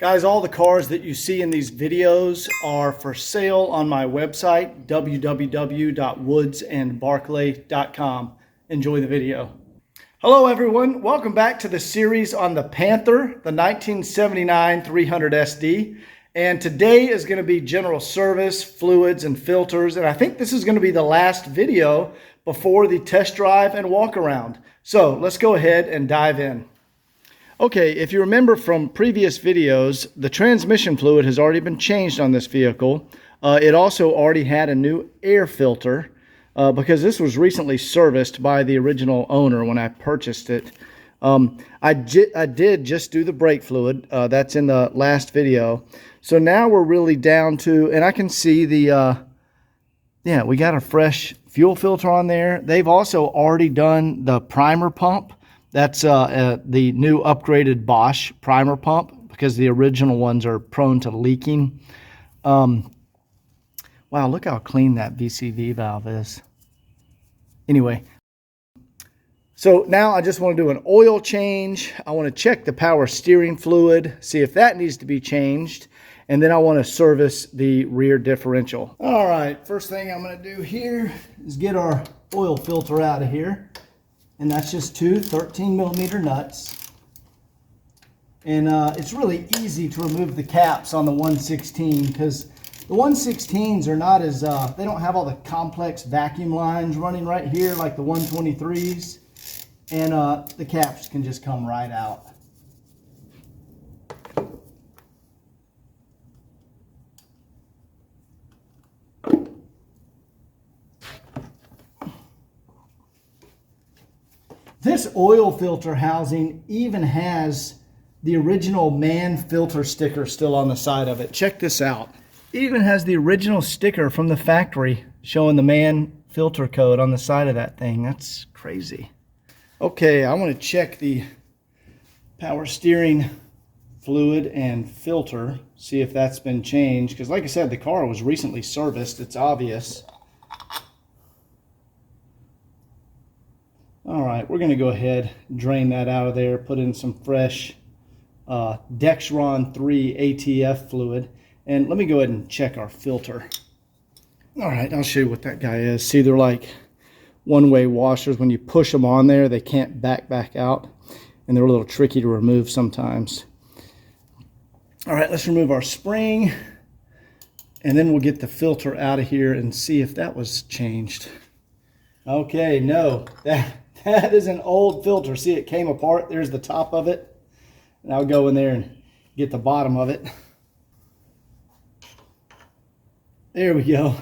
Guys, all the cars that you see in these videos are for sale on my website, www.woodsandbarclay.com. Enjoy the video. Hello everyone, welcome back to the series on the Panther, the 1979 300 SD. And today is going to be general service, fluids, and filters. And I think this is going to be the last video before the test drive and walk around. So let's go ahead and dive in. Okay, if you remember from previous videos, the transmission fluid has already been changed on this vehicle. It also already had a new air filter because this was recently serviced by the original owner when I purchased it. I did just do the brake fluid. That's in the last video. So now we're really down to, and I can see the, yeah, we got a fresh fuel filter on there. They've also already done the primer pump. That's the new upgraded Bosch primer pump because the original ones are prone to leaking. Wow, look how clean that VCV valve is. Anyway, so now I just want to do an oil change. I want to check the power steering fluid, see if that needs to be changed, and then I want to service the rear differential. All right, first thing I'm going to do here is get our oil filter out of here. And that's just two 13mm nuts. And it's really easy to remove the caps on the 116 because the 116s are not as, they don't have all the complex vacuum lines running right here like the 123s. And the caps can just come right out. This oil filter housing even has the original MAN filter sticker still on the side of it. Check this out. It even has the original sticker from the factory showing the MAN filter code on the side of that thing. That's crazy. Okay, I want to check the power steering fluid and filter, see if that's been changed. Because like I said, the car was recently serviced. It's obvious. All right, we're going to go ahead and drain that out of there, put in some fresh Dexron 3 ATF fluid, and let me go ahead and check our filter. All right, I'll show you what that guy is. See, they're like one-way washers. When you push them on there, they can't back out, and they're a little tricky to remove sometimes. All right, let's remove our spring, and then we'll get the filter out of here and see if that was changed. Okay, no, that is an old filter. See, it came apart. There's the top of it. And I'll go in there and get the bottom of it. There we go.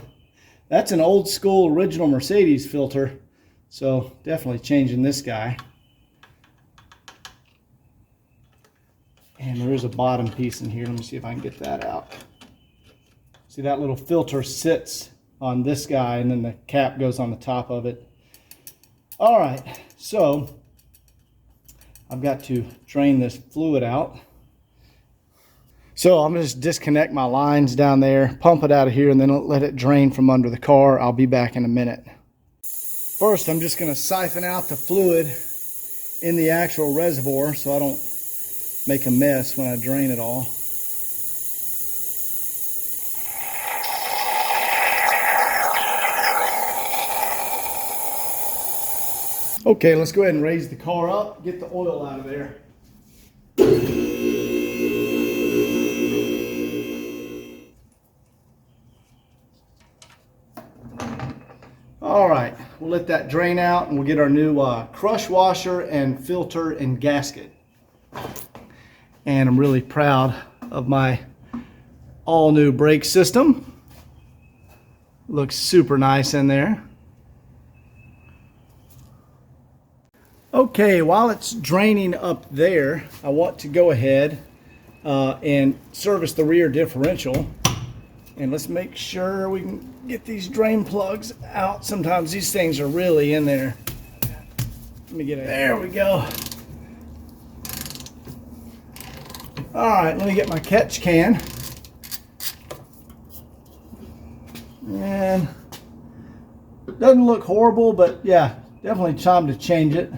That's an old school original Mercedes filter. So definitely changing this guy. And there is a bottom piece in here. Let me see if I can get that out. See, that little filter sits on this guy and then the cap goes on the top of it. All right, so I've got to drain this fluid out. So I'm going to just disconnect my lines down there, pump it out of here, and then let it drain from under the car. I'll be back in a minute. First, I'm just going to siphon out the fluid in the actual reservoir so I don't make a mess when I drain it all. Okay, let's go ahead and raise the car up, get the oil out of there. All right, we'll let that drain out and we'll get our new crush washer and filter and gasket. And I'm really proud of my all new brake system. Looks super nice in there. Okay, while it's draining up there, I want to go ahead and service the rear differential. And let's make sure we can get these drain plugs out. Sometimes these things are really in there. Let me get it. There we go. All right, let me get my catch can. And it doesn't look horrible, but yeah, definitely time to change it.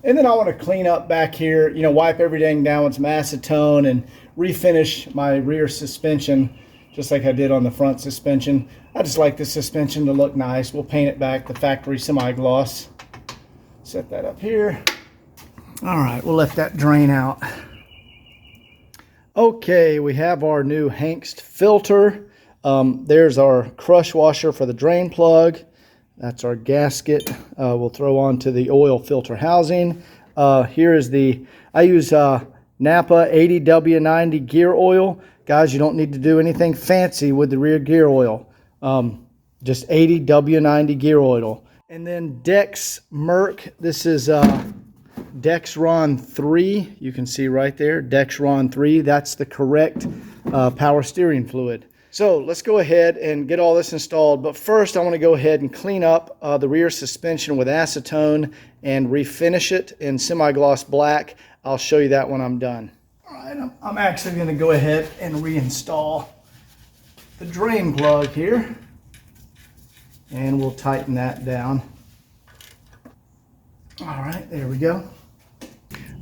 And then I want to clean up back here, you know, wipe everything down with some acetone and refinish my rear suspension just like I did on the front suspension. I just like the suspension to look nice. We'll paint it back the factory semi-gloss. Set that up here. All right, we'll let that drain out. Okay, we have our new Hengst filter. There's our crush washer for the drain plug. That's our gasket. We'll throw onto the oil filter housing. Here is I use Napa 80W90 gear oil. Guys, you don't need to do anything fancy with the rear gear oil. Just 80W90 gear oil. And then Dex Merc. This is Dexron 3. You can see right there, Dexron 3. That's the correct power steering fluid. So let's go ahead and get all this installed. But first, I want to go ahead and clean up the rear suspension with acetone and refinish it in semi-gloss black. I'll show you that when I'm done. All right, I'm actually going to go ahead and reinstall the drain plug here. And we'll tighten that down. All right, there we go.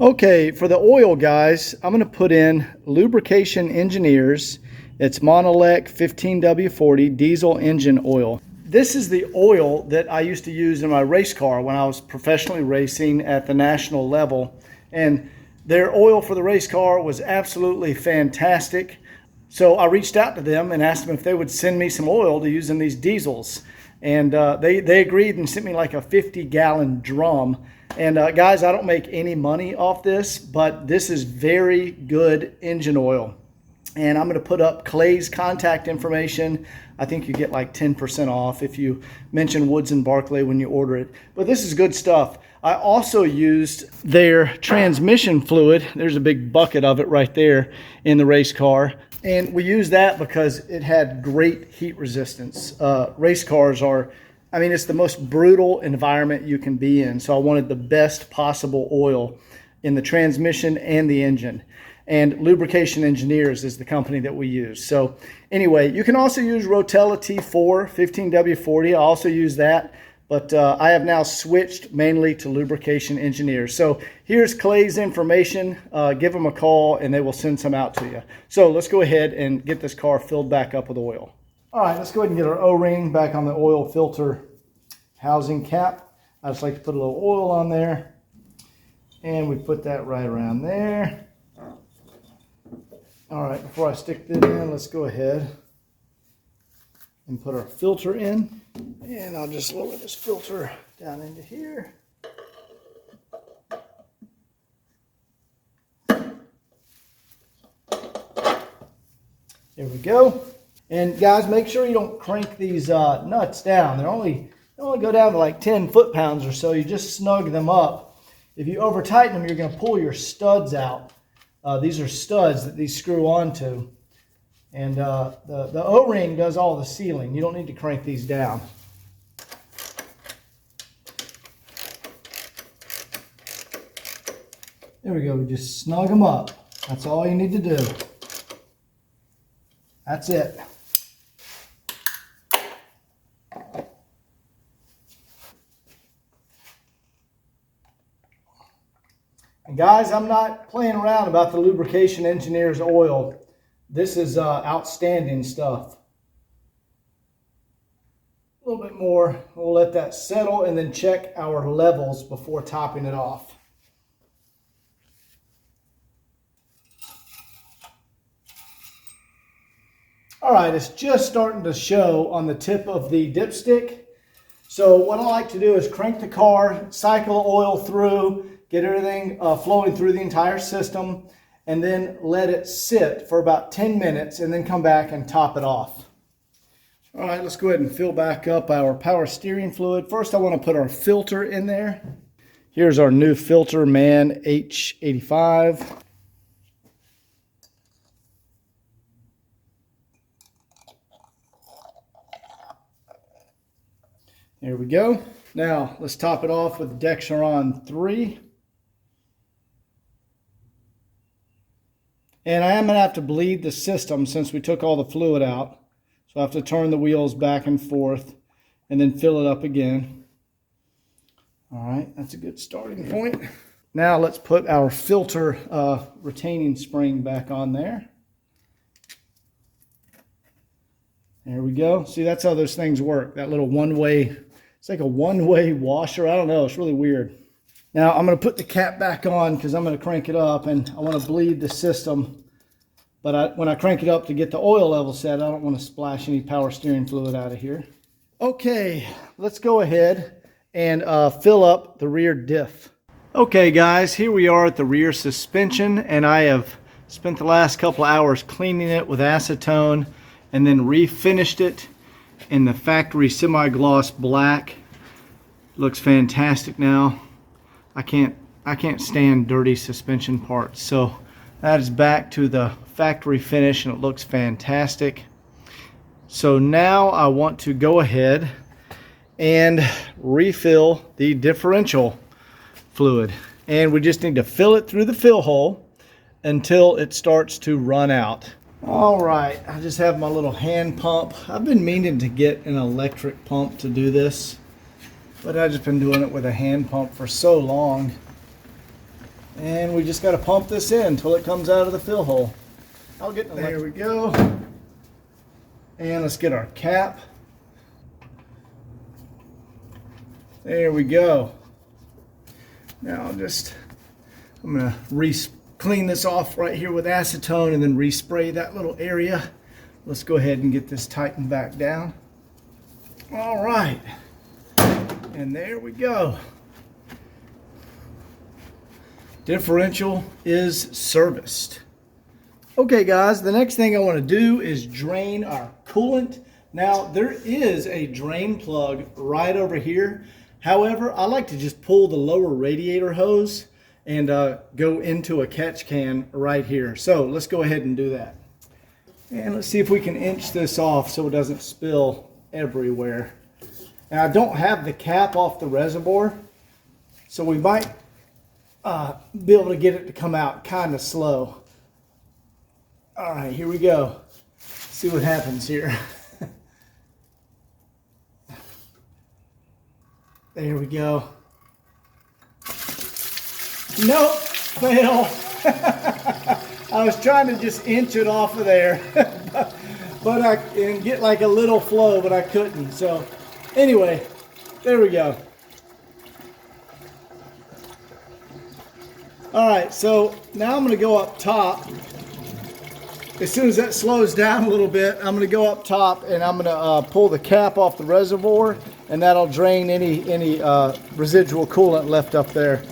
Okay, for the oil, guys, I'm going to put in Lubrication Engineers. It's Monolec 15W40 diesel engine oil. This is the oil that I used to use in my race car when I was professionally racing at the national level. And their oil for the race car was absolutely fantastic. So I reached out to them and asked them if they would send me some oil to use in these diesels. And they agreed and sent me like a 50-gallon drum. And guys, I don't make any money off this, but this is very good engine oil. And I'm going to put up Clay's contact information. I think you get like 10% off if you mention Woods and Barclay when you order it. But this is good stuff. I also used their transmission fluid. There's a big bucket of it right there in the race car. And we used that because it had great heat resistance. Race cars are, I mean, it's the most brutal environment you can be in. So I wanted the best possible oil in the transmission and the engine. And Lubrication Engineers is the company that we use. So anyway, you can also use Rotella T4 15W40. I also use that, but I have now switched mainly to Lubrication Engineers. So here's Clay's information. Give them a call and they will send some out to you. So let's go ahead and get this car filled back up with oil. All right, let's go ahead and get our O-ring back on the oil filter housing cap. I just like to put a little oil on there. And we put that right around there. All right, before I stick this in, let's go ahead and put our filter in. And I'll just lower this filter down into here. There we go. And guys, make sure you don't crank these nuts down. They only go down to like 10 foot-pounds or so. You just snug them up. If you over tighten them, you're going to pull your studs out. These are studs that these screw onto. And the O-ring does all the sealing. You don't need to crank these down. There we go. We just snug them up. That's all you need to do. That's it. And guys, I'm not playing around about the Lubrication Engineers oil. This is outstanding stuff. A little bit more. We'll let that settle and then check our levels before topping it off. All right, it's just starting to show on the tip of the dipstick. So what I like to do is crank the car, cycle oil through, get everything flowing through the entire system, and then let it sit for about 10 minutes and then come back and top it off. All right, let's go ahead and fill back up our power steering fluid. First, I want to put our filter in there. Here's our new filter, MAN H85. There we go. Now, let's top it off with Dexron 3. And I am going to have to bleed the system since we took all the fluid out. So I have to turn the wheels back and forth and then fill it up again. All right, that's a good starting point. Now let's put our filter retaining spring back on there. There we go. See, that's how those things work. That little one-way, it's like a one-way washer. I don't know. It's really weird. Now I'm going to put the cap back on because I'm going to crank it up, and I want to bleed the system. But when I crank it up to get the oil level set, I don't want to splash any power steering fluid out of here. Okay, let's go ahead and fill up the rear diff. Okay guys, here we are at the rear suspension, and I have spent the last couple hours cleaning it with acetone and then refinished it in the factory semi-gloss black. Looks fantastic now. I can't stand dirty suspension parts, so that is back to the factory finish and it looks fantastic. So now I want to go ahead and refill the differential fluid, and we just need to fill it through the fill hole until it starts to run out. All right, I just have my little hand pump. I've been meaning to get an electric pump to do this, but I've just been doing it with a hand pump for so long. And we just got to pump this in until it comes out of the fill hole. There we go. And let's get our cap. There we go. Now I'm going to clean this off right here with acetone and then respray that little area. Let's go ahead and get this tightened back down. All right. And there we go. Differential is serviced. Okay guys, the next thing I want to do is drain our coolant. Now there is a drain plug right over here. However, I like to just pull the lower radiator hose and go into a catch can right here. So let's go ahead and do that. And let's see if we can inch this off so it doesn't spill everywhere. Now I don't have the cap off the reservoir, so we might be able to get it to come out kind of slow. All right, here we go. See what happens here. There we go. Nope, fail. I was trying to just inch it off of there, and get like a little flow, but I couldn't. So anyway, there we go. All right, so now I'm going to go up top. As soon as that slows down a little bit, I'm going to go up top and I'm going to pull the cap off the reservoir, and that'll drain any residual coolant left up there.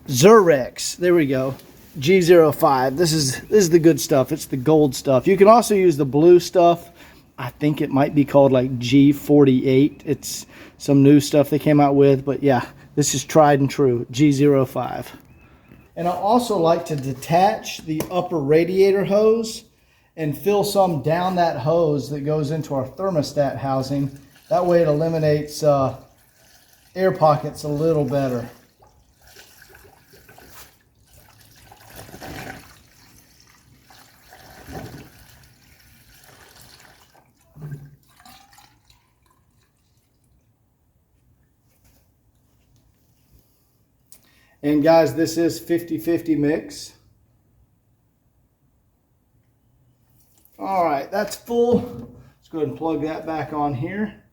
Zurex, there we go. G05. This is the good stuff. It's the gold stuff. You can also use the blue stuff. I think it might be called like G48. It's some new stuff they came out with, but yeah, this is tried and true. G05. And I also like to detach the upper radiator hose and fill some down that hose that goes into our thermostat housing. That way it eliminates air pockets a little better. And guys, this is 50-50 mix. All right, that's full. Let's go ahead and plug that back on here.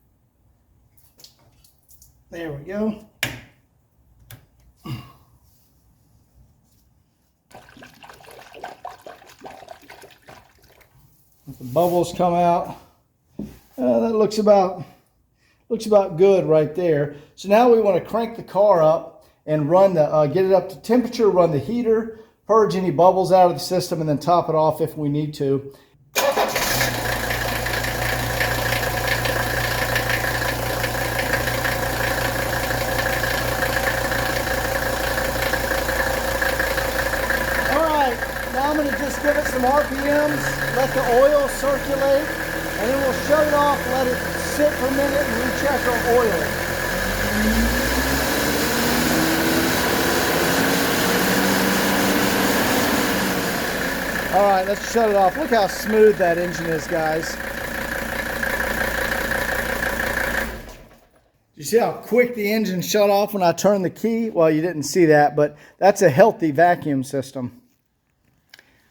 There we go. Let the bubbles come out. That looks about good right there. So now we want to crank the car up and run get it up to temperature, run the heater, purge any bubbles out of the system, and then top it off if we need to. Alright, now I'm going to just give it some RPMs, let the oil circulate, and then we'll shut it off, let it sit for a minute, and recheck our oil. All right, let's shut it off. Look how smooth that engine is, guys. Just see how quick the engine shut off when I turned the key? Well, you didn't see that, but that's a healthy vacuum system.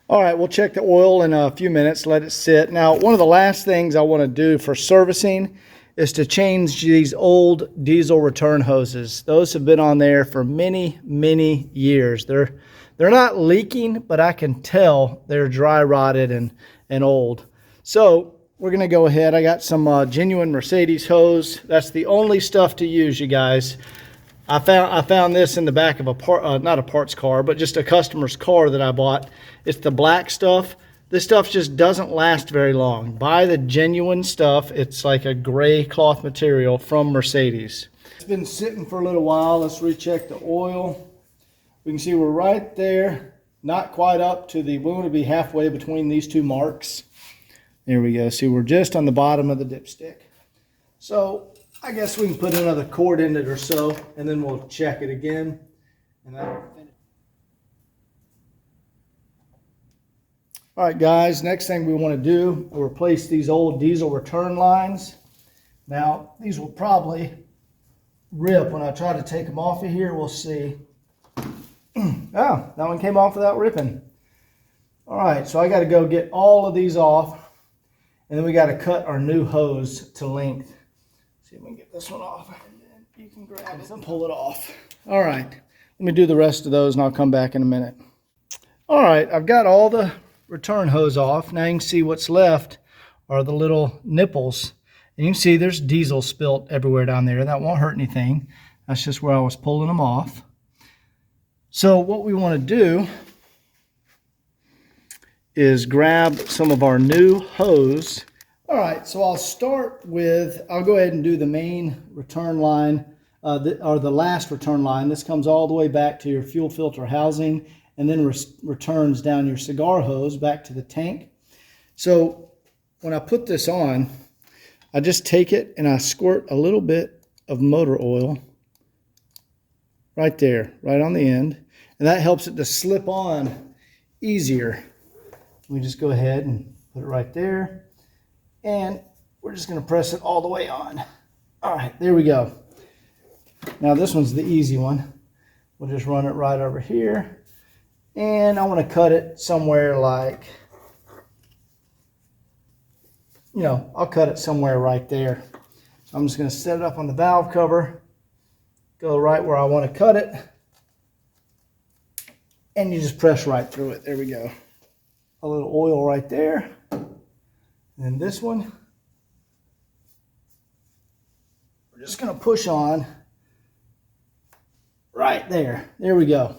All right, we'll check the oil in a few minutes, let it sit. Now, one of the last things I want to do for servicing is to change these old diesel return hoses. Those have been on there for many, many years. They're not leaking, but I can tell they're dry rotted and old. So we're gonna go ahead. I got some genuine Mercedes hose. That's the only stuff to use, you guys. I found this in the back of a not a parts car, but just a customer's car that I bought. It's the black stuff. This stuff just doesn't last very long. Buy the genuine stuff. It's like a gray cloth material from Mercedes. It's been sitting for a little while. Let's recheck the oil. We can see we're right there, not quite up to we want to be halfway between these two marks. There we go. See, we're just on the bottom of the dipstick. So I guess we can put another quart in it or so, and then we'll check it again. And that'll finish. All right, guys, next thing we want to do, we'll replace these old diesel return lines. Now, these will probably rip when I try to take them off of here. We'll see. Oh, that one came off without ripping. All right, so I got to go get all of these off, and then we got to cut our new hose to length. See if we can get this one off. And then you can grab it and pull it off. All right, let me do the rest of those, and I'll come back in a minute. All right, I've got all the return hose off. Now you can see what's left are the little nipples. And you can see there's diesel spilt everywhere down there. That won't hurt anything. That's just where I was pulling them off. So what we want to do is grab some of our new hose. All right, so I'll go ahead and do the main return line, or the last return line. This comes all the way back to your fuel filter housing and then returns down your cigar hose back to the tank. So when I put this on, I just take it and I squirt a little bit of motor oil right there, right on the end. And that helps it to slip on easier. We just go ahead and put it right there. And we're just gonna press it all the way on. All right, there we go. Now this one's the easy one. We'll just run it right over here. And I wanna cut it somewhere like, I'll cut it somewhere right there. So I'm just gonna set it up on the valve cover, go right where I wanna cut it, and you just press right through it. There we go. A little oil right there. And then this one, we're just gonna push on right there. There we go.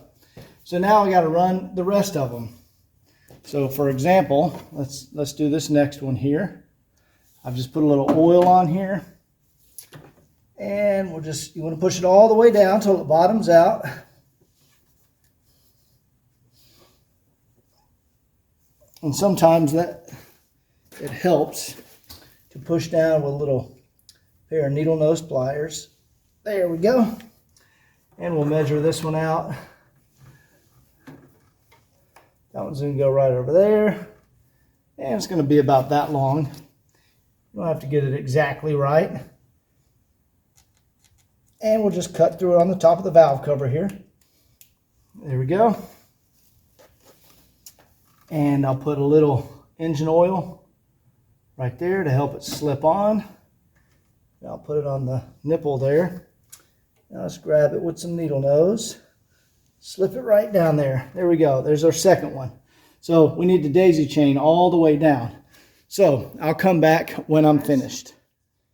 So now we gotta run the rest of them. So for example, let's do this next one here. I've just put a little oil on here. And you wanna push it all the way down till it bottoms out. And sometimes it helps to push down with a little pair of needle nose pliers. There we go. And we'll measure this one out. That one's gonna go right over there. And it's gonna be about that long. You don't have to get it exactly right. And we'll just cut through it on the top of the valve cover here. There we go. And I'll put a little engine oil right there to help it slip on. And I'll put it on the nipple there. Now let's grab it with some needle nose. Slip it right down there. There we go. There's our second one. So we need the daisy chain all the way down. So I'll come back when I'm finished.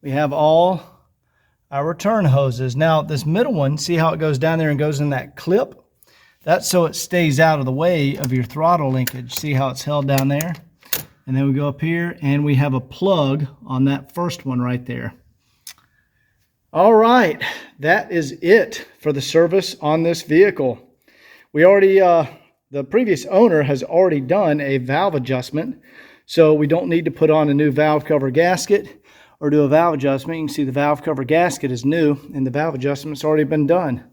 We have all our return hoses. Now this middle one, see how it goes down there and goes in that clip? That's so it stays out of the way of your throttle linkage. See how it's held down there? And then we go up here and we have a plug on that first one right there. All right, that is it for the service on this vehicle. We already, the previous owner has already done a valve adjustment, so we don't need to put on a new valve cover gasket or do a valve adjustment. You can see the valve cover gasket is new and the valve adjustment's already been done.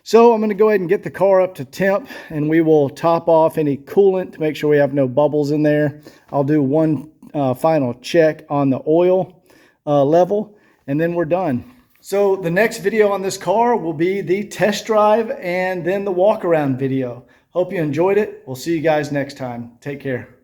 So I'm going to go ahead and get the car up to temp, and we will top off any coolant to make sure we have no bubbles in there. I'll do one final check on the oil level, and then we're done. So the next video on this car will be the test drive and then the walk around video. Hope you enjoyed it. We'll see you guys next time. Take care.